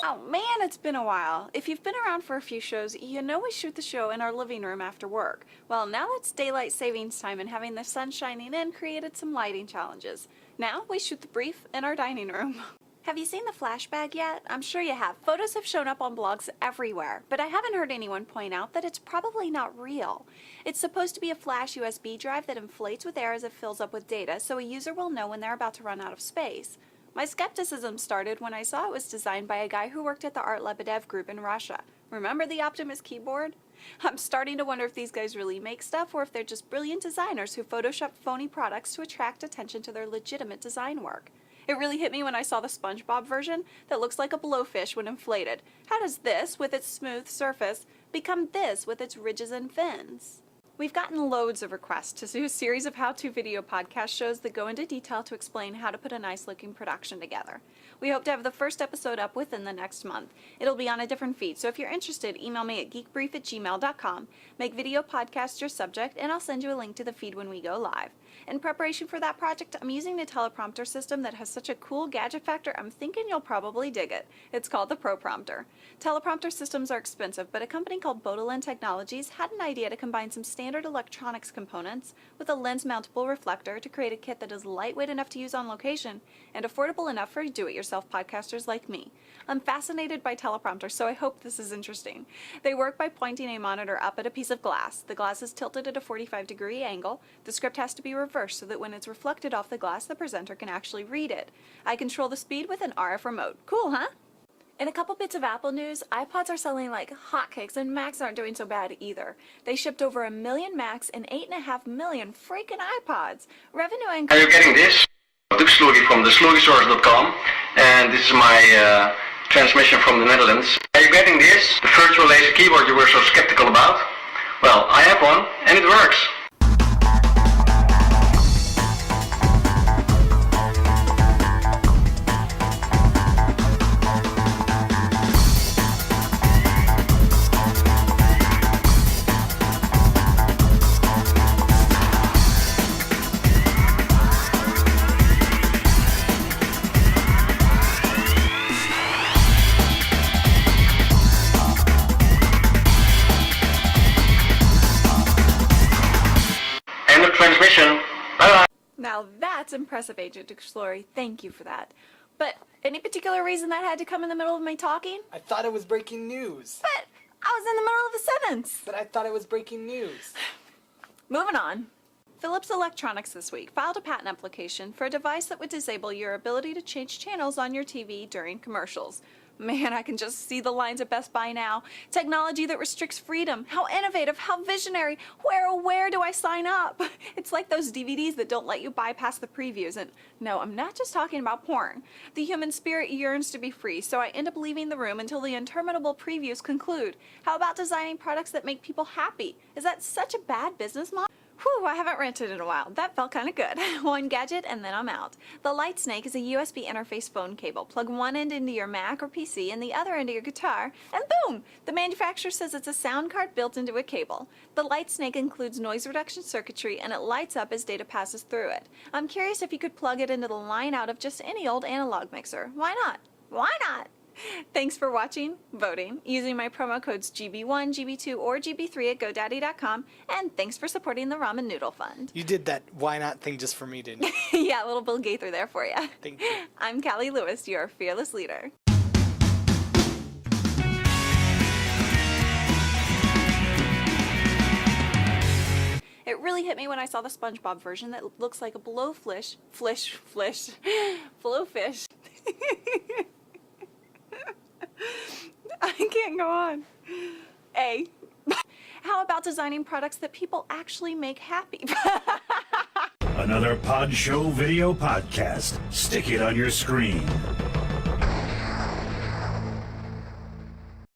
Oh man, it's been a while. If you've been around for a few shows, you know we shoot the show in our living room after work. Well, now it's daylight savings time and having the sun shining in created some lighting challenges. Now we shoot the brief in our dining room. Have you seen the Flashbag yet? I'm sure you have. Photos have shown up on blogs everywhere, but I haven't heard anyone point out that it's probably not real. It's supposed to be a flash USB drive that inflates with air as it fills up with data, so a user will know when they're about to run out of space. My skepticism started when I saw it was designed by a guy who worked at the Art Lebedev group in Russia. Remember the Optimus keyboard? I'm starting to wonder if these guys really make stuff or if they're just brilliant designers who Photoshop phony products to attract attention to their legitimate design work. It really hit me when I saw the SpongeBob version that looks like a blowfish when inflated. How does this, with its smooth surface, become this with its ridges and fins? We've gotten loads of requests to do a series of how-to video podcast shows that go into detail to explain how to put a nice-looking production together. We hope to have the first episode up within the next month. It'll be on a different feed, so if you're interested, email me at geekbrief@gmail.com, make video podcast your subject, and I'll send you a link to the feed when we go live. In preparation for that project, I'm using a teleprompter system that has such a cool gadget factor, I'm thinking you'll probably dig it. It's called the ProPrompter. Teleprompter systems are expensive, but a company called Bodolin Technologies had an idea to combine some standard electronics components with a lens-mountable reflector to create a kit that is lightweight enough to use on location and affordable enough for do-it-yourself podcasters like me. I'm fascinated by teleprompters, so I hope this is interesting. They work by pointing a monitor up at a piece of glass. The glass is tilted at a 45-degree angle. The script has to be reversed so that when it's reflected off the glass, the presenter can actually read it. I control the speed with an RF remote. Cool, huh? In a couple bits of Apple news, iPods are selling like hotcakes and Macs aren't doing so bad either. They shipped over 1 million Macs and 8.5 million freaking iPods. Revenue income... Are you getting this? Sloggy from thesloggysource.com, and this is my transmission from the Netherlands. Are you getting this? The virtual laser keyboard you were so skeptical about? Well, I have one, and it works. Transmission. Bye-bye. Now that's impressive, Agent Explorer. Thank you for that. But any particular reason that had to come in the middle of me talking? I thought it was breaking news. But I was in the middle of a sentence. But I thought it was breaking news. Moving on. Philips Electronics this week filed a patent application for a device that would disable your ability to change channels on your TV during commercials. Man, I can just see the lines at Best Buy now. Technology that restricts freedom. How innovative, how visionary. Where do I sign up? It's like those DVDs that don't let you bypass the previews. And no, I'm not just talking about porn. The human spirit yearns to be free, so I end up leaving the room until the interminable previews conclude. How about designing products that make people happy? Is that such a bad business model? Whew, I haven't ranted in a while. That felt kind of good. One gadget and then I'm out. The LightSnake is a USB interface phone cable. Plug one end into your Mac or PC and the other into your guitar, and boom! The manufacturer says it's a sound card built into a cable. The LightSnake includes noise reduction circuitry and it lights up as data passes through it. I'm curious if you could plug it into the line out of just any old analog mixer. Why not? Why not? Thanks for watching, voting, using my promo codes GB1, GB2, or GB3 at GoDaddy.com, and thanks for supporting the Ramen Noodle Fund. You did that why not thing just for me, didn't you? Yeah, a little Bill Gaither there for you. Thank you. I'm Callie Lewis, your fearless leader. It really hit me when I saw the SpongeBob version that looks like a blowfish. Blowfish. I can't go on. How about designing products that people actually make happy? Another Pod Show video podcast. Stick it on your screen.